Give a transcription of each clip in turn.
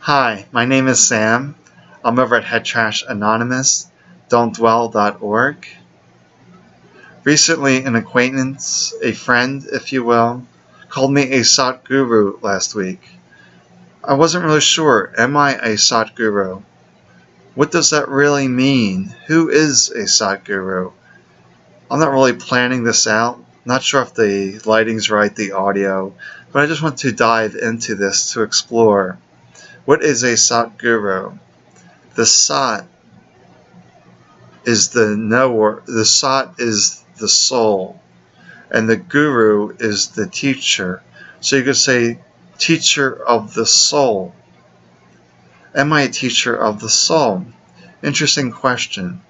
Hi, my name is Sam. I'm over at Head Trash Anonymous, don'tdwell.org. Recently, an acquaintance, a friend, if you will, called me a Satguru last week. I wasn't really sure. Am I a Satguru? What does that really mean? Who is a Satguru? I'm not really planning this out. Not sure if the lighting's right, the audio, but I just want to dive into this to explore. What is a Satguru? The Sat is the knower, the Sat is the soul, and the Guru is the teacher. So you could say, teacher of the soul. Am I a teacher of the soul? Interesting question.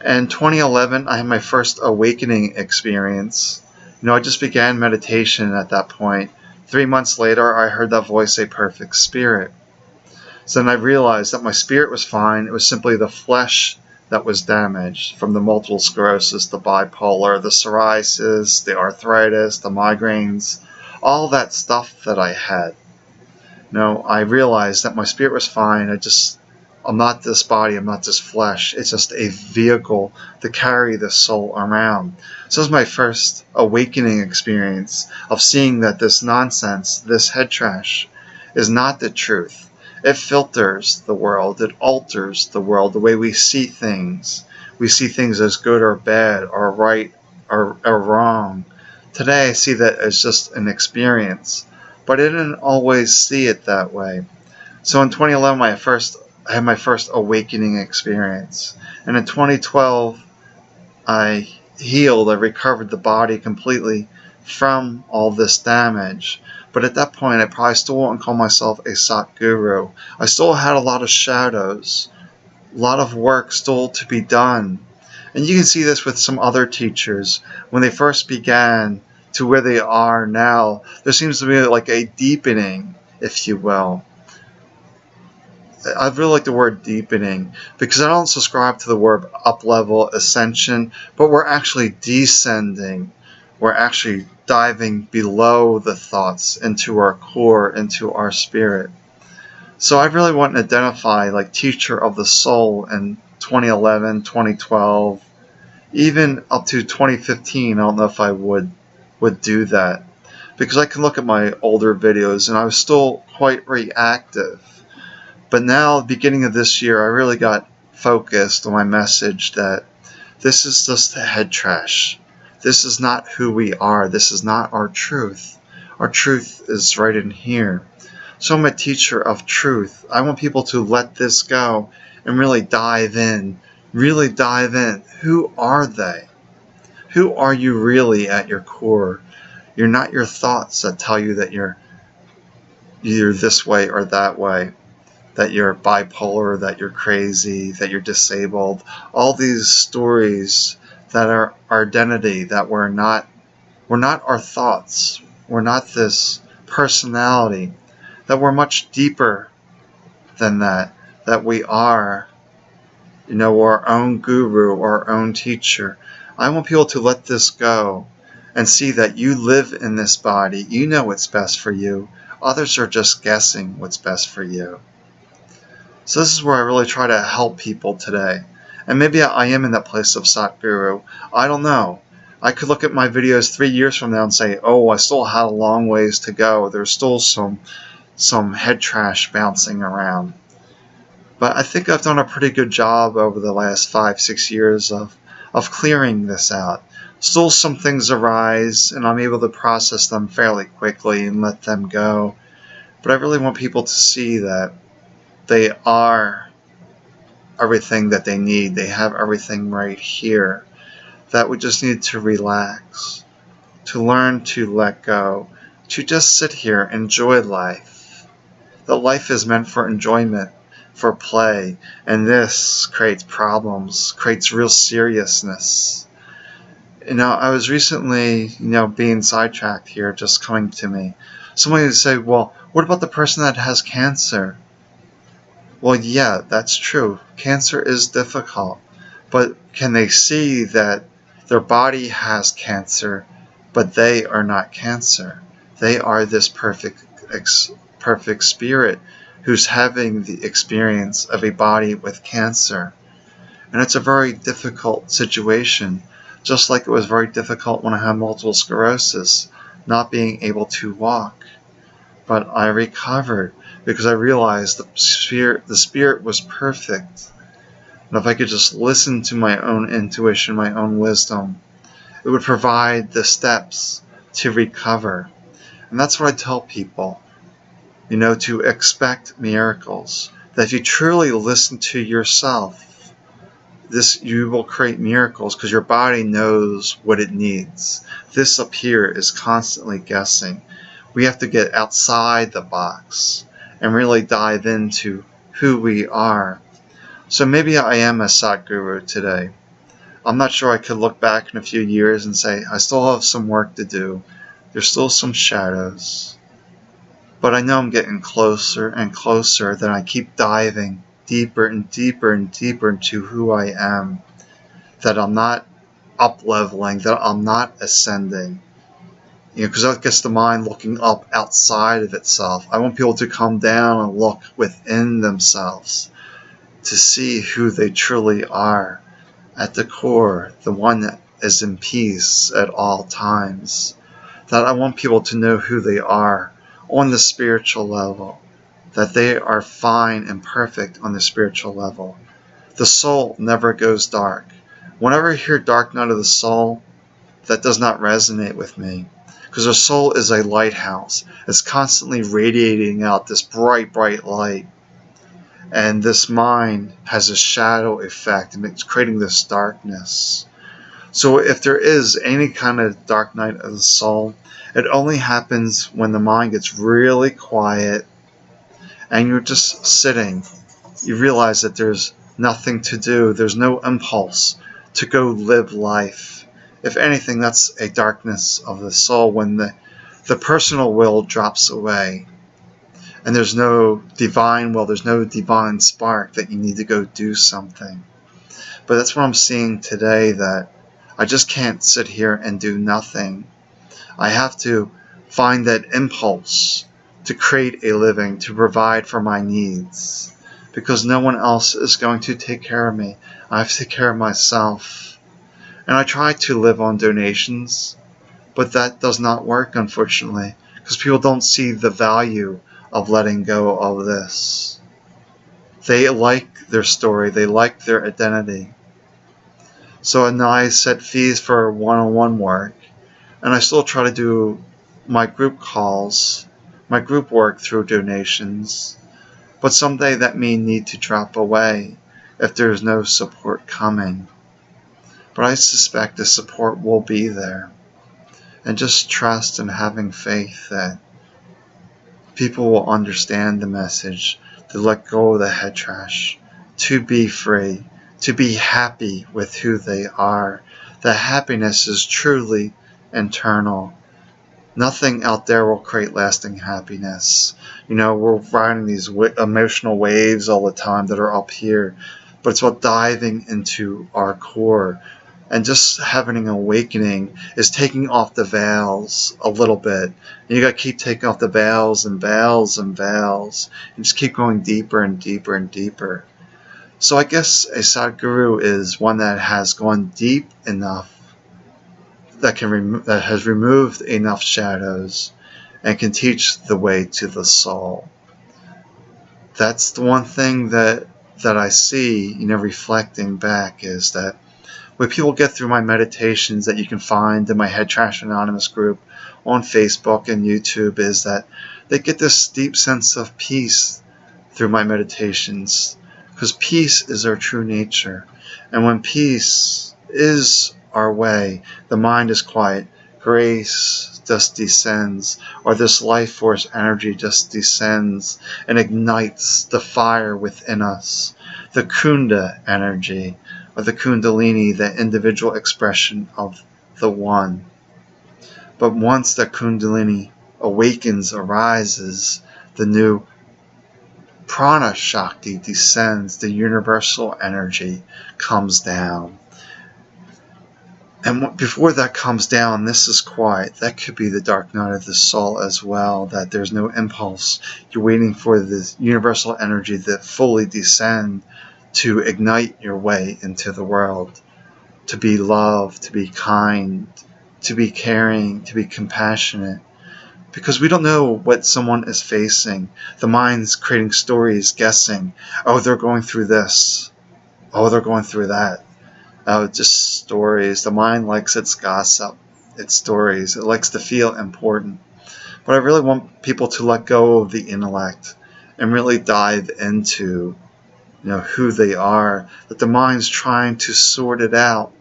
In 2011, I had my first awakening experience. I just began meditation at that point. 3 months later, I heard that voice say perfect spirit. So then I realized that my spirit was fine. It was simply the flesh that was damaged from the multiple sclerosis, the bipolar, the psoriasis, the arthritis, the migraines, all that stuff that I had. I realized that my spirit was fine. I'm not this body, I'm not this flesh. It's just a vehicle to carry the soul around. So this was my first awakening experience of seeing that this nonsense, this head trash, is not the truth. It filters the world. It alters the world, the way we see things. We see things as good or bad, or right or wrong. Today I see that as just an experience, but I didn't always see it that way. So in 2011, I had my first awakening experience. And in 2012, I healed, I recovered the body completely from all this damage. But at that point, I probably still wouldn't call myself a Satguru. I still had a lot of shadows, a lot of work still to be done. And you can see this with some other teachers. When they first began to where they are now, there seems to be like a deepening, if you will. I really like the word deepening because I don't subscribe to the word up-level, ascension, but we're actually descending. We're actually diving below the thoughts into our core, into our spirit. So I really want to identify like teacher of the soul in 2011, 2012, even up to 2015. I don't know if I would do that because I can look at my older videos and I was still quite reactive. But now, beginning of this year, I really got focused on my message that this is just head trash. This is not who we are. This is not our truth. Our truth is right in here. So I'm a teacher of truth. I want people to let this go and really dive in. Really dive in. Who are they? Who are you really at your core? You're not your thoughts that tell you that you're either this way or that way, that you're bipolar, that you're crazy, that you're disabled. All these stories that are our identity, that we're not our thoughts. We're not this personality, that we're much deeper than that we are, our own guru, our own teacher. I want people to let this go and see that you live in this body. You know what's best for you. Others are just guessing what's best for you. So this is where I really try to help people today. And maybe I am in that place of Satguru. I don't know. I could look at my videos 3 years from now and say, oh, I still had a long ways to go. There's still some head trash bouncing around. But I think I've done a pretty good job over the last 5-6 years of clearing this out. Still some things arise, and I'm able to process them fairly quickly and let them go. But I really want people to see that they are everything that they need. They have everything right here. That we just need to relax, to learn to let go, to just sit here, enjoy life. That life is meant for enjoyment, for play, and this creates problems, creates real seriousness. I was recently, being sidetracked here, just coming to me. Somebody would say, well, what about the person that has cancer? Well, yeah, that's true. Cancer is difficult. But can they see that their body has cancer, but they are not cancer? They are this perfect spirit who's having the experience of a body with cancer. And it's a very difficult situation, just like it was very difficult when I had multiple sclerosis, not being able to walk. But I recovered because I realized the spirit was perfect. And if I could just listen to my own intuition, my own wisdom, it would provide the steps to recover. And that's what I tell people, to expect miracles. That if you truly listen to yourself, you will create miracles because your body knows what it needs. This up here is constantly guessing. We have to get outside the box and really dive into who we are. So maybe I am a Satguru today. I'm not sure I could look back in a few years and say, I still have some work to do. There's still some shadows. But I know I'm getting closer and closer, that I keep diving deeper and deeper and deeper into who I am. That I'm not up-leveling, that I'm not ascending. Because that gets the mind looking up outside of itself. I want people to come down and look within themselves to see who they truly are. At the core, the one that is in peace at all times. That I want people to know who they are on the spiritual level. That they are fine and perfect on the spiritual level. The soul never goes dark. Whenever I hear dark night of the soul, that does not resonate with me. Because the soul is a lighthouse. It's constantly radiating out this bright, bright light. And this mind has a shadow effect, and it's creating this darkness. So if there is any kind of dark night of the soul, it only happens when the mind gets really quiet and you're just sitting. You realize that there's nothing to do. There's no impulse to go live life. If anything, that's a darkness of the soul, when the personal will drops away. And there's no divine will, there's no divine spark that you need to go do something. But that's what I'm seeing today, that I just can't sit here and do nothing. I have to find that impulse to create a living, to provide for my needs. Because no one else is going to take care of me. I have to take care of myself. And I try to live on donations, but that does not work, unfortunately, because people don't see the value of letting go of this. They like their story, they like their identity. So now I set fees for one-on-one work, and I still try to do my group calls, my group work through donations, but someday that may need to drop away if there's no support coming. But I suspect the support will be there, and just trust and having faith that people will understand the message, to let go of the head trash, to be free, to be happy with who they are. The happiness is truly internal. Nothing out there will create lasting happiness. We're riding these emotional waves all the time that are up here, but it's about diving into our core. And just having an awakening is taking off the veils a little bit. And you got to keep taking off the veils and veils and veils, and just keep going deeper and deeper and deeper. So I guess a Satguru is one that has gone deep enough, that has removed enough shadows, and can teach the way to the soul. That's the one thing that I see, reflecting back, is that when people get through my meditations that you can find in my Head Trash Anonymous group on Facebook and YouTube, is that they get this deep sense of peace through my meditations, because peace is our true nature. And when peace is our way, the mind is quiet, grace just descends, or this life force energy just descends and ignites the fire within us, the Kunda energy, or the Kundalini, the individual expression of the One. But once the Kundalini awakens, arises, the new Prana Shakti descends, the universal energy comes down. And before that comes down, this is quiet. That could be the dark night of the soul as well, that there's no impulse. You're waiting for this universal energy to fully descend, to ignite your way into the world, to be loved, to be kind, to be caring, to be compassionate. Because we don't know what someone is facing. The mind's creating stories, guessing, oh, they're going through this. Oh, they're going through that. Oh, just stories. The mind likes its gossip, its stories. It likes to feel important. But I really want people to let go of the intellect and really dive into, who they are. That the mind's trying to sort it out,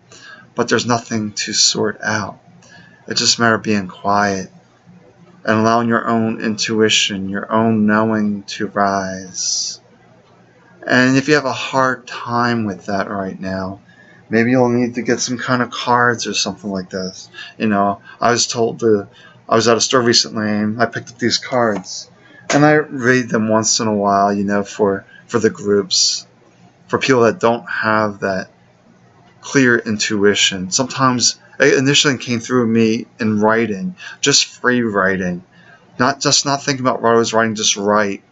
but there's nothing to sort out. It's just a matter of being quiet and allowing your own intuition, your own knowing to rise. And if you have a hard time with that right now, maybe you'll need to get some kind of cards or something like this. I was at a store recently and I picked up these cards. And I read them once in a while, for the groups. For people that don't have that clear intuition. Sometimes it initially came through me in writing, just free writing. Not thinking about what I was writing, just write.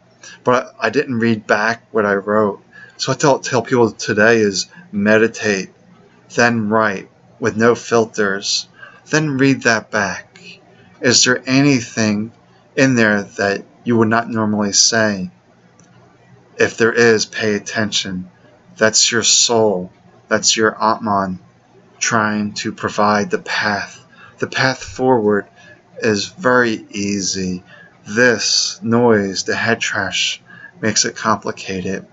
But I didn't read back what I wrote. So I tell people today is meditate. Then write with no filters, then read that back. Is there anything in there that you would not normally say? If there is, pay attention. That's your soul, that's your Atman trying to provide the path. The path forward is very easy. This noise, the head trash, makes it complicated.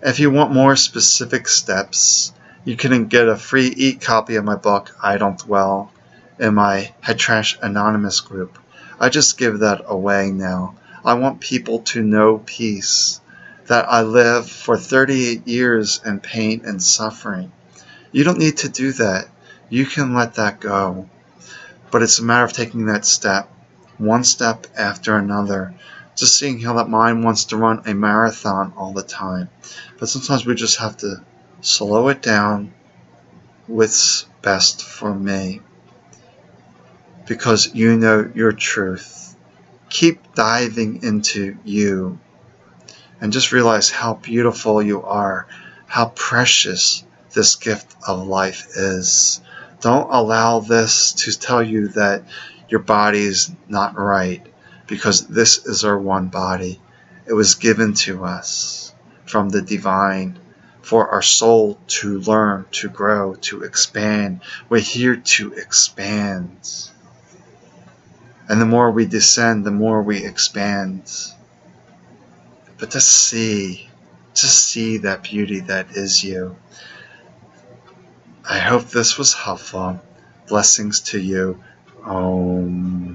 If you want more specific steps, you can get a free e-copy of my book, I Don't Dwell, in my Head Trash Anonymous group. I just give that away now. I want people to know peace, that I lived for 38 years in pain and suffering. You don't need to do that. You can let that go. But it's a matter of taking that step, one step after another. Just seeing how that mind wants to run a marathon all the time. But sometimes we just have to slow it down. What's best for me? Because you know your truth. Keep diving into you. And just realize how beautiful you are. How precious this gift of life is. Don't allow this to tell you that your body's not right. Because this is our one body. It was given to us from the divine for our soul to learn, to grow, to expand. We're here to expand. And the more we descend, the more we expand. But just see that beauty that is you. I hope this was helpful. Blessings to you. Om.